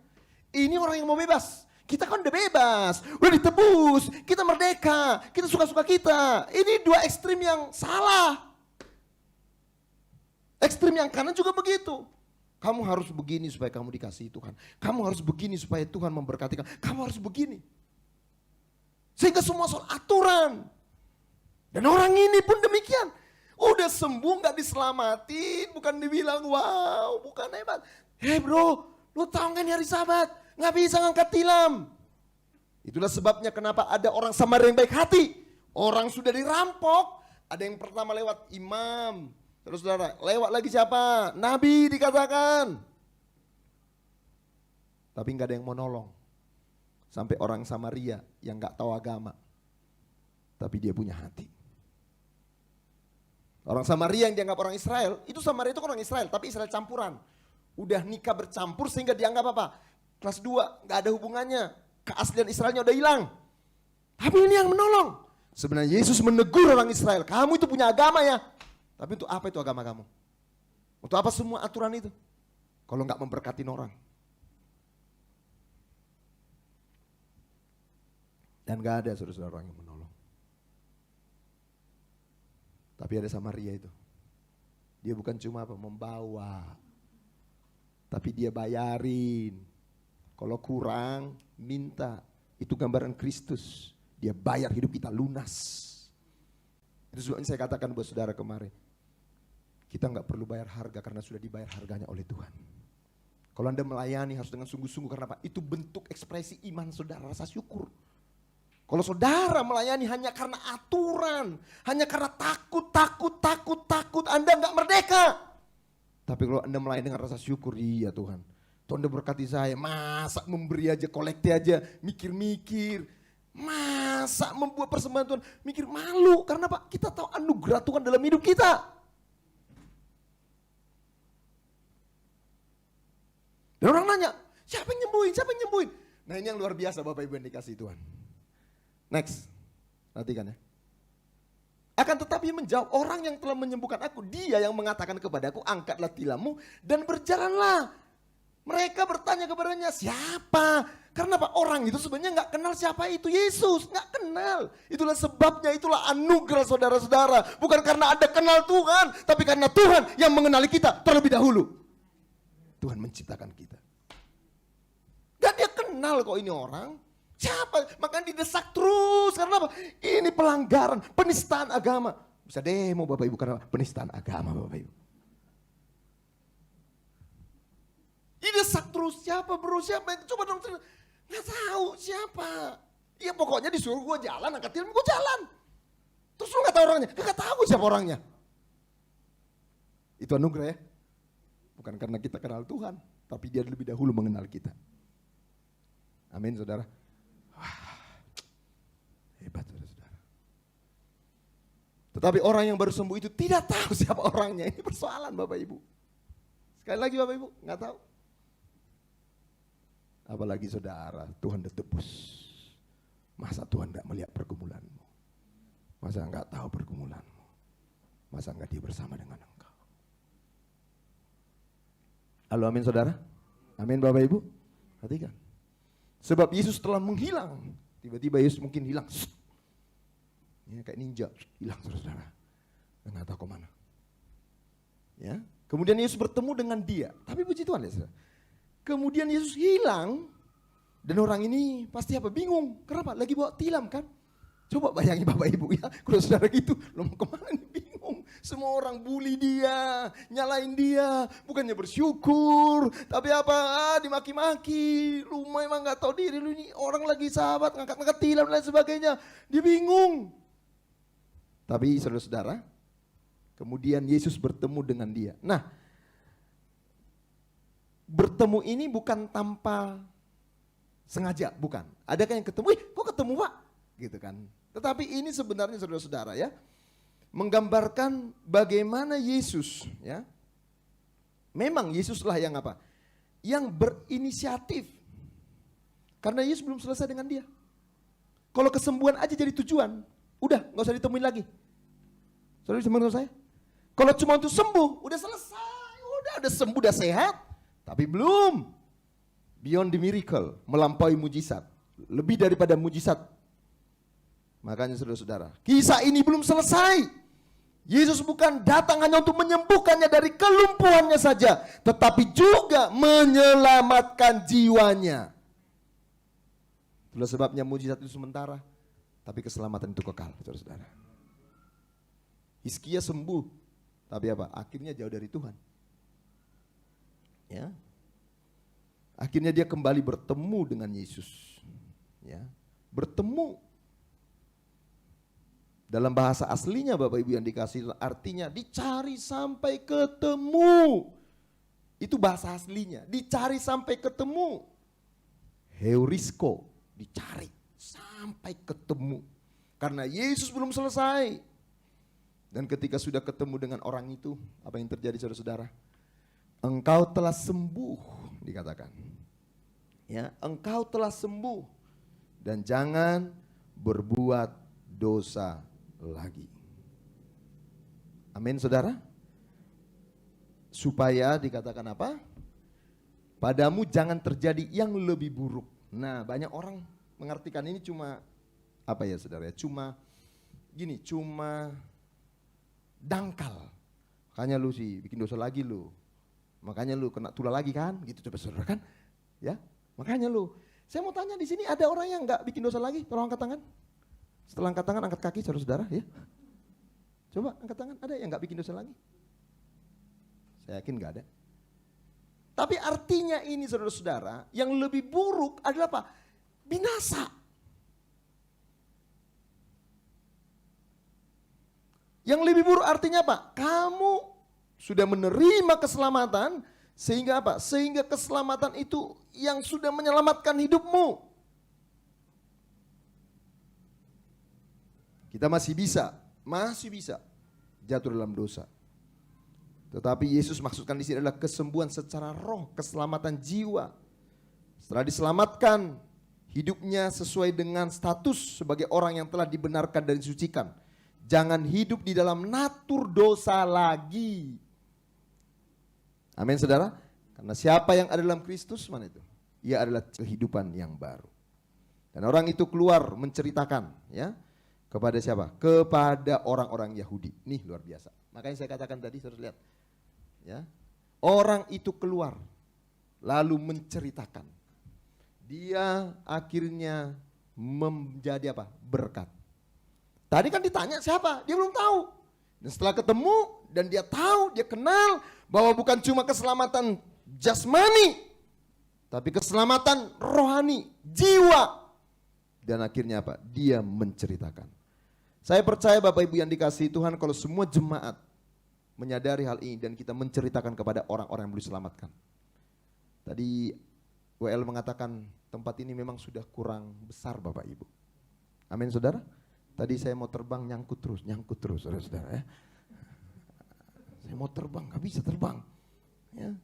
Ini orang yang mau bebas. Kita kan udah bebas, udah ditebus, kita merdeka, kita suka-suka kita. Ini dua ekstrim yang salah. Ekstrim yang kanan juga begitu. Kamu harus begini supaya kamu dikasihi Tuhan. Kamu harus begini supaya Tuhan memberkati kamu. Kamu harus begini. Sehingga semua soal aturan. Dan orang ini pun demikian. Udah sembuh gak diselamatin, bukan dibilang wow, bukan hebat. Hei bro, lu tahu gak nih hari Sabat? Gak bisa ngangkat tilam. Itulah sebabnya kenapa ada orang Samaria yang baik hati. Orang sudah dirampok. Ada yang pertama lewat imam. Terus saudara, lewat lagi siapa? Nabi dikatakan. Tapi gak ada yang mau nolong. Sampai orang Samaria yang gak tahu agama. Tapi dia punya hati. Orang Samaria yang dianggap orang Israel, itu Samaria itu orang Israel, tapi Israel campuran. Udah nikah bercampur sehingga dianggap apa? Kelas 2, gak ada hubungannya. Keaslian Israelnya udah hilang. Tapi ini yang menolong. Sebenarnya Yesus menegur orang Israel, kamu itu punya agama ya. Tapi untuk apa itu agama kamu? Untuk apa semua aturan itu? Kalau gak memberkatin orang. Dan gak ada saudara-saudara orang yang menolong. Tapi ada Samaria itu. Dia bukan cuma apa membawa. Tapi dia bayarin. Kalau kurang, minta. Itu gambaran Kristus. Dia bayar hidup kita lunas. Itu sebabnya saya katakan buat saudara kemarin. Kita gak perlu bayar harga karena sudah dibayar harganya oleh Tuhan. Kalau Anda melayani harus dengan sungguh-sungguh karena apa? Itu bentuk ekspresi iman saudara, rasa syukur. Kalau saudara melayani hanya karena aturan, hanya karena takut, Anda nggak merdeka. Tapi kalau Anda melayani dengan rasa syukur, iya Tuhan. Tuhan Anda berkati saya, masa memberi aja, kolekti aja, mikir-mikir. Masa membuat persembahan Tuhan, mikir malu. Karena Pak, kita tahu anugerah Tuhan dalam hidup kita. Dan orang nanya, siapa yang nyembuhin? Nah ini yang luar biasa Bapak Ibu yang dikasih Tuhan. Next, perhatikan ya. Akan tetapi menjawab, orang yang telah menyembuhkan aku, dia yang mengatakan kepadaku, angkatlah tilammu dan berjalanlah. Mereka bertanya kepadanya, siapa? Karena apa? Orang itu sebenarnya gak kenal siapa itu Yesus, gak kenal. Itulah sebabnya, itulah anugerah saudara-saudara. Bukan karena ada kenal Tuhan, tapi karena Tuhan yang mengenali kita terlebih dahulu. Tuhan menciptakan kita. Gak dia kenal kok ini orang. Siapa? Makanya didesak terus. Karena apa? Ini pelanggaran, penistaan agama. Bisa demo Bapak Ibu karena penistaan agama Bapak Ibu. Didesak terus. Siapa bro? Siapa? Coba dong. Gak tahu siapa. Ya pokoknya disuruh gue jalan, angkat tilam gue jalan. Terus lu gak tahu orangnya? Gak tahu siapa orangnya. Itu anugerah ya. Bukan karena kita kenal Tuhan. Tapi dia lebih dahulu mengenal kita. Amin saudara. Wah, hebat saudara-saudara. Tetapi orang yang baru sembuh itu tidak tahu siapa orangnya. Ini persoalan Bapak Ibu. Sekali lagi Bapak Ibu, gak tahu. Apalagi saudara, Tuhan udah tebus. Masa Tuhan gak melihat pergumulanmu? Masa gak tahu pergumulanmu? Masa gak dia bersama dengan engkau? Halo amin saudara? Amin Bapak Ibu? Perhatikan. Sebab Yesus telah menghilang. Tiba-tiba Yesus mungkin hilang. Ya, kayak ninja, hilang saudara. Nggak tahu kemana. Ya. Kemudian Yesus bertemu dengan dia. Tapi puji Tuhan ya saudara. Kemudian Yesus hilang. Dan orang ini pasti apa? Bingung. Kenapa? Lagi bawa tilam kan? Coba bayangin Bapak Ibu ya. Kalau saudara gitu, lo mau kemana nih? Bingung. Semua orang bully dia, nyalain dia. Bukannya bersyukur. Tapi apa? Dimaki-maki. Lu memang gak tahu diri. Lu ini orang lagi sahabat, ngangkat-ngangkat tilam dan lain sebagainya. Dia bingung. Tapi saudara-saudara, Kemudian Yesus bertemu dengan dia. Nah, bertemu ini bukan tanpa sengaja, bukan. Adakah yang ketemu, kok ketemu Pak? Gitu kan. Tetapi ini sebenarnya saudara-saudara ya, menggambarkan bagaimana Yesus ya. Memang Yesuslah yang apa? Yang berinisiatif. Karena Yesus belum selesai dengan dia. Kalau kesembuhan aja jadi tujuan, udah gak usah ditemuin lagi. Saudara bisa menurut saya? Kalau cuma untuk sembuh, udah selesai, udah sembuh, udah sehat. Tapi belum. Beyond the miracle, melampaui mujizat. Lebih daripada mujizat. Makanya saudara-saudara, kisah ini belum selesai. Yesus bukan datang hanya untuk menyembuhkannya dari kelumpuhannya saja, tetapi juga menyelamatkan jiwanya. Itulah sebabnya mujizat itu sementara, tapi keselamatan itu kekal, saudara-saudara. Hizkia sembuh. Tapi apa? Akhirnya jauh dari Tuhan. Ya. Akhirnya dia kembali bertemu dengan Yesus. Ya. Bertemu. Dalam bahasa aslinya Bapak Ibu yang dikasih artinya dicari sampai ketemu. Itu bahasa aslinya. Dicari sampai ketemu. Heurisko. Dicari sampai ketemu. Karena Yesus belum selesai. Dan ketika sudah ketemu dengan orang itu, apa yang terjadi saudara-saudara? Engkau telah sembuh, dikatakan. Ya, engkau telah sembuh dan jangan berbuat dosa lagi. Amin, saudara. Supaya dikatakan apa? Padamu jangan terjadi yang lebih buruk. Nah, banyak orang mengartikan ini cuma apa ya, saudara? Cuma gini, cuma dangkal. Makanya lu sih bikin dosa lagi lu. Makanya lu kena tulah lagi kan? Gitu coba saudara kan? Ya, makanya lu. Saya mau tanya di sini ada orang yang nggak bikin dosa lagi? Tolong angkat tangan. Setelah angkat tangan angkat kaki saudara-saudara ya. Coba angkat tangan, ada yang nggak bikin dosa lagi? Saya yakin nggak ada. Tapi artinya ini saudara-saudara, yang lebih buruk adalah apa? Binasa. Yang lebih buruk artinya apa? Kamu sudah menerima keselamatan sehingga apa? Sehingga keselamatan itu yang sudah menyelamatkan hidupmu. Kita masih bisa jatuh dalam dosa. Tetapi Yesus maksudkan di sini adalah kesembuhan secara roh, keselamatan jiwa. Setelah diselamatkan, hidupnya sesuai dengan status sebagai orang yang telah dibenarkan dan disucikan. Jangan hidup di dalam natur dosa lagi. Amin saudara. Karena siapa yang ada dalam Kristus, mana itu? Ia adalah kehidupan yang baru. Dan orang itu keluar menceritakan ya. Kepada siapa? Kepada orang-orang Yahudi. Nih luar biasa. Makanya saya katakan tadi, saudara lihat. Ya. Orang itu keluar. Lalu menceritakan. Dia akhirnya menjadi apa? Berkat. Tadi kan ditanya siapa, dia belum tahu. Dan setelah ketemu dan dia tahu, dia kenal bahwa bukan cuma keselamatan jasmani, tapi keselamatan rohani, jiwa. Dan akhirnya apa? Dia menceritakan. Saya percaya Bapak Ibu yang dikasihi Tuhan, kalau semua jemaat menyadari hal ini dan kita menceritakan kepada orang-orang yang belum diselamatkan. Tadi WL mengatakan tempat ini memang sudah kurang besar Bapak Ibu. Amin saudara. Tadi saya mau terbang nyangkut terus saudara-saudara ya. Saya mau terbang, gak bisa terbang. Ya.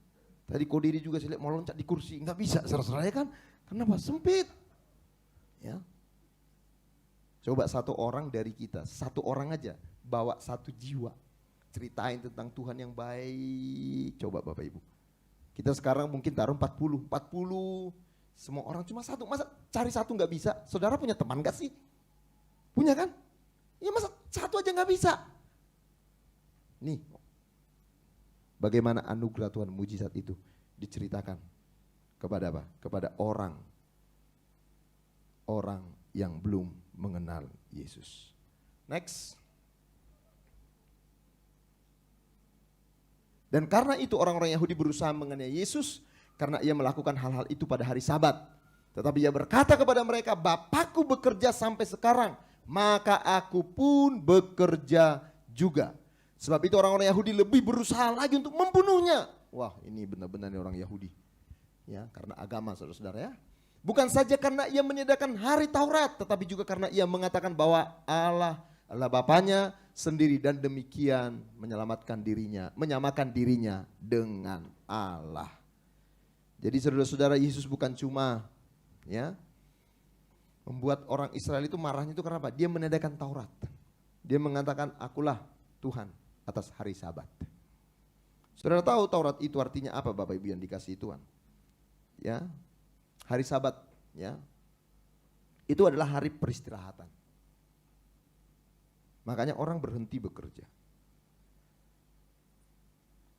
Tadi Kodiri juga saya lihat mau loncat di kursi, gak bisa saudara-saudara ya kan. Kenapa? Sempit. Ya. Coba satu orang dari kita, satu orang aja bawa satu jiwa. Ceritain tentang Tuhan yang baik. Coba Bapak Ibu. Kita sekarang mungkin taruh 40. Semua orang cuma satu. Masa cari satu gak bisa? Saudara punya teman gak sih? Punya kan? Ya masa satu aja gak bisa? Nih, bagaimana anugerah Tuhan mujizat itu diceritakan kepada apa? Kepada orang yang belum mengenal Yesus. Next. Dan karena itu orang-orang Yahudi berusaha mengenai Yesus karena ia melakukan hal-hal itu pada hari Sabat. Tetapi ia berkata kepada mereka, Bapakku bekerja sampai sekarang, maka aku pun bekerja juga. Sebab itu orang-orang Yahudi lebih berusaha lagi untuk membunuhnya. Wah, ini benar-benar orang Yahudi. Ya, karena agama saudara-saudara ya. Bukan saja karena ia meniadakan hari Taurat, tetapi juga karena ia mengatakan bahwa Allah adalah Bapanya sendiri dan demikian menyelamatkan dirinya, menyamakan dirinya dengan Allah. Jadi saudara-saudara, Yesus bukan cuma ya membuat orang Israel itu marahnya itu karena apa? Dia meniadakan Taurat. Dia mengatakan akulah Tuhan atas hari Sabat. Saudara tahu Taurat itu artinya apa Bapak Ibu yang dikasihi Tuhan? Ya, hari Sabat ya, itu adalah hari peristirahatan. Makanya orang berhenti bekerja.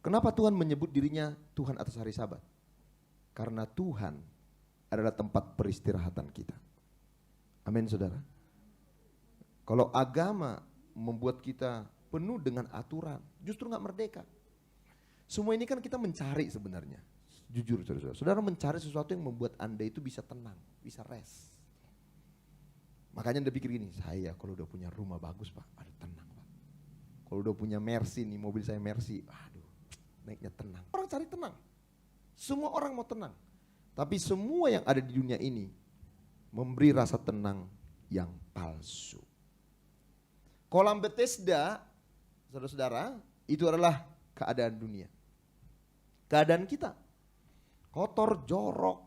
Kenapa Tuhan menyebut dirinya Tuhan atas hari Sabat? Karena Tuhan adalah tempat peristirahatan kita. Amin saudara. Kalau agama membuat kita penuh dengan aturan, justru gak merdeka. Semua ini kan kita mencari sebenarnya. Jujur saudara, saudara mencari sesuatu yang membuat Anda itu bisa tenang, bisa rest. Makanya Anda pikir gini, saya kalau udah punya rumah bagus Pak, aduh tenang Pak. Kalau udah punya Mercy nih, mobil saya Mercy, aduh naiknya tenang. Orang cari tenang, semua orang mau tenang. Tapi semua yang ada di dunia ini memberi rasa tenang yang palsu. Kolam Bethesda, saudara-saudara, itu adalah keadaan dunia. Keadaan kita kotor, jorok.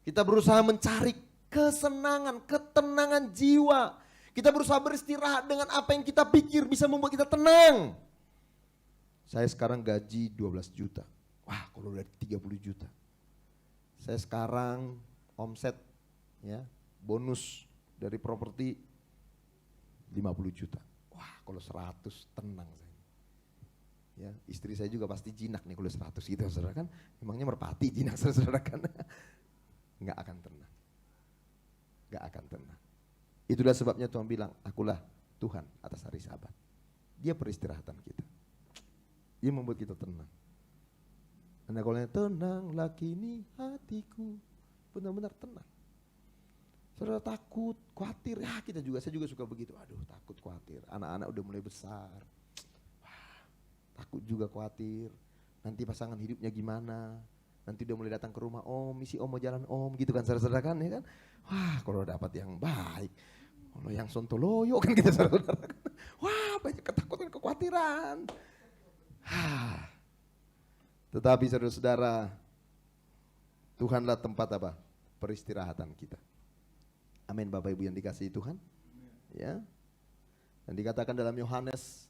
Kita berusaha mencari kesenangan, ketenangan jiwa. Kita berusaha beristirahat dengan apa yang kita pikir bisa membuat kita tenang. Saya sekarang gaji 12 juta. Wah, kalau udah 30 juta. Saya sekarang omset ya, bonus dari properti 50 juta. Wah, kalau 100 tenang saya. Ya, istri saya juga pasti jinak nih kalau 100 gitu saudara kan. Emangnya merpati jinak saudara kan. Nggak akan tenang. Nggak akan tenang. Itulah sebabnya Tuhan bilang, akulah Tuhan atas hari Sabat. Dia peristirahatan kita. Dia membuat kita tenang. Anda kalau tenanglah kini hatiku, benar-benar tenang. Saudara takut, khawatir, ya kita juga, saya juga suka begitu. Aduh takut, khawatir, anak-anak udah mulai besar. Wah, takut juga, khawatir, nanti pasangan hidupnya gimana. Nanti udah mulai datang ke rumah, om, misi om mau jalan om, gitu kan saudara-saudara kan, ya kan. Wah kalau dapat yang baik, kalau yang sontoloyo kan kita saudara-saudara kan. Wah banyak ketakutan, kekhawatiran. Tetapi saudara-saudara, Tuhanlah tempat apa? Peristirahatan kita. Amin Bapak Ibu yang dikasihi Tuhan. Ya. Dan dikatakan dalam Yohanes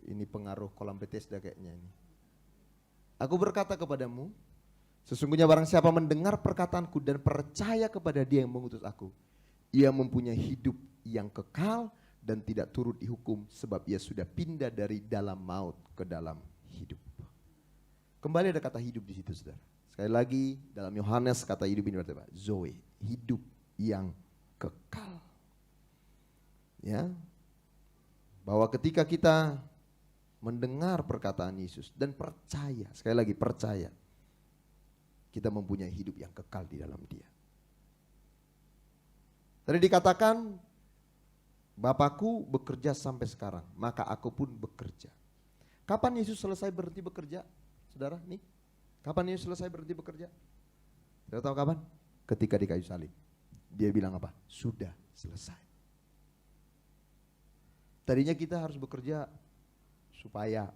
ini pengaruh kolam Bethesda kayaknya ini. Aku berkata kepadamu, sesungguhnya barang siapa mendengar perkataanku dan percaya kepada Dia yang mengutus aku, ia mempunyai hidup yang kekal dan tidak turut dihukum sebab ia sudah pindah dari dalam maut ke dalam hidup. Kembali ada kata hidup di situ saudara. Sekali lagi dalam Yohanes kata hidup ini berarti apa? Zoe, hidup yang kekal. Ya. Bahwa ketika kita mendengar perkataan Yesus dan percaya, sekali lagi percaya, kita mempunyai hidup yang kekal di dalam Dia. Tadi dikatakan, Bapakku bekerja sampai sekarang, maka aku pun bekerja. Kapan Yesus selesai berhenti bekerja? Saudara, nih. Kapan Yesus selesai berhenti bekerja? Saudara tahu kapan? Ketika di kayu salib. Dia bilang apa? Sudah selesai. Tadinya kita harus bekerja supaya,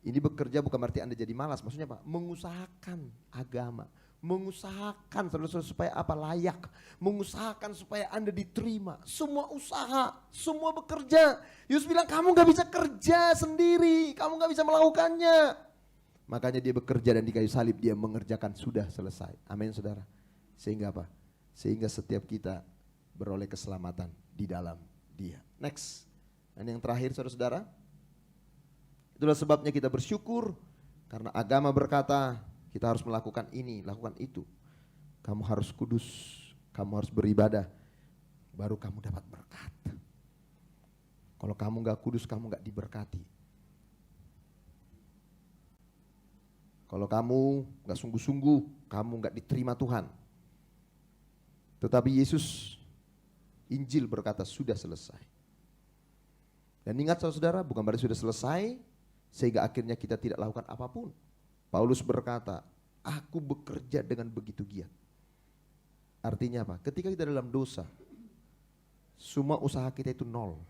ini bekerja bukan berarti Anda jadi malas, maksudnya apa? Mengusahakan agama, mengusahakan saudara-saudara supaya apa? Layak, mengusahakan supaya Anda diterima. Semua usaha, semua bekerja. Yesus bilang kamu gak bisa kerja sendiri, kamu gak bisa melakukannya. Makanya dia bekerja dan di kayu salib dia mengerjakan sudah selesai. Amin saudara. Sehingga apa? Sehingga setiap kita beroleh keselamatan di dalam Dia. Next. Dan yang terakhir saudara-saudara, itulah sebabnya kita bersyukur karena agama berkata kita harus melakukan ini, lakukan itu. Kamu harus kudus, kamu harus beribadah, baru kamu dapat berkat. Kalau kamu gak kudus, kamu gak diberkati. Kalau kamu gak sungguh-sungguh, kamu gak diterima Tuhan. Tetapi Yesus, Injil berkata sudah selesai. Dan ingat saudara, bukan berarti sudah selesai sehingga akhirnya kita tidak lakukan apapun. Paulus berkata, aku bekerja dengan begitu giat. Artinya apa? Ketika kita dalam dosa, semua usaha kita itu nol.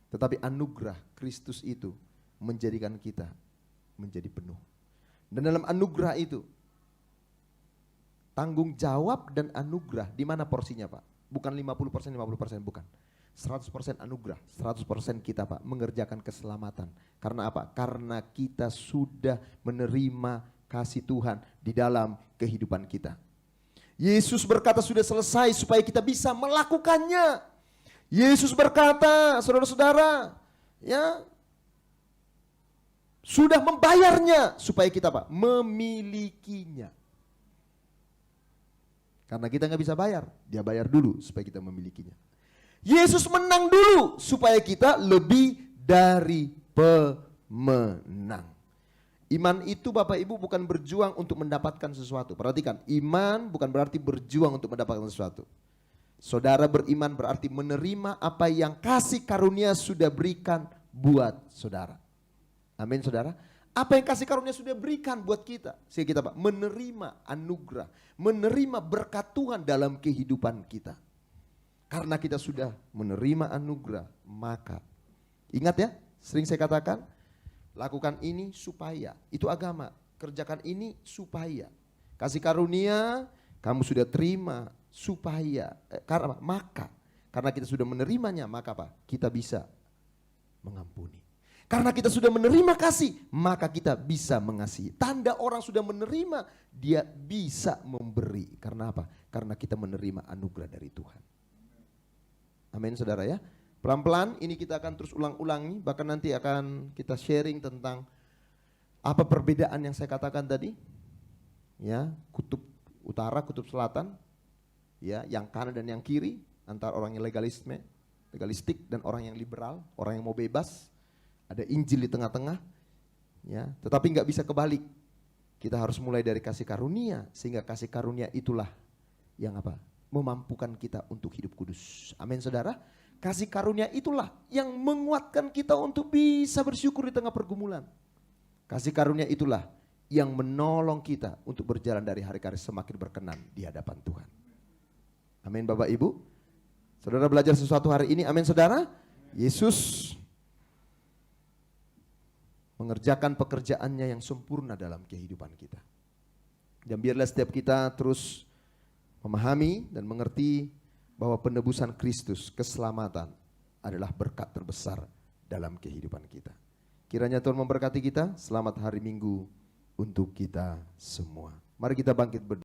Tetapi anugerah Kristus itu menjadikan kita menjadi penuh. Dan dalam anugerah itu, tanggung jawab dan anugerah, di mana porsinya Pak? Bukan 50%, 50%, bukan. 100% anugerah, 100% kita Pak mengerjakan keselamatan. Karena apa? Karena kita sudah menerima kasih Tuhan di dalam kehidupan kita. Yesus berkata sudah selesai supaya kita bisa melakukannya. Yesus berkata, saudara-saudara, ya, sudah membayarnya supaya kita Pak memilikinya. Karena kita nggak bisa bayar, dia bayar dulu supaya kita memilikinya. Yesus menang dulu supaya kita lebih dari pemenang. Iman itu Bapak Ibu bukan berjuang untuk mendapatkan sesuatu. Perhatikan, iman bukan berarti berjuang untuk mendapatkan sesuatu. Saudara beriman berarti menerima apa yang kasih karunia sudah berikan buat saudara. Amin saudara. Apa yang kasih karunia sudah berikan buat kita. Sehingga kita Pak menerima anugerah, menerima berkat Tuhan dalam kehidupan kita. Karena kita sudah menerima anugerah, maka ingat ya, sering saya katakan, lakukan ini supaya, itu agama, kerjakan ini supaya. Kasih karunia kamu sudah terima supaya, karena kita sudah menerimanya, maka apa? Kita bisa mengampuni. Karena kita sudah menerima kasih, maka kita bisa mengasihi. Tanda orang sudah menerima, dia bisa memberi. Karena apa? Karena kita menerima anugerah dari Tuhan. Amin saudara ya. Pelan-pelan ini kita akan terus ulang-ulangi. Bahkan nanti akan kita sharing tentang apa perbedaan yang saya katakan tadi. Ya, kutub utara, kutub selatan. Ya, yang kanan dan yang kiri. Antara orang yang legalistik dan orang yang liberal. Orang yang mau bebas. Ada Injil di tengah-tengah. Ya, tetapi nggak bisa kebalik. Kita harus mulai dari kasih karunia. Sehingga kasih karunia itulah yang apa? Memampukan kita untuk hidup kudus. Amin saudara. Kasih karunia itulah yang menguatkan kita untuk bisa bersyukur di tengah pergumulan. Kasih karunia itulah yang menolong kita untuk berjalan dari hari ke hari semakin berkenan di hadapan Tuhan. Amin Bapak Ibu. Saudara belajar sesuatu hari ini, amin saudara. Yesus mengerjakan pekerjaannya yang sempurna dalam kehidupan kita. Dan biarlah setiap kita terus memahami dan mengerti bahwa penebusan Kristus, keselamatan adalah berkat terbesar dalam kehidupan kita. Kiranya Tuhan memberkati kita. Selamat hari Minggu untuk kita semua. Mari kita bangkit berdiri.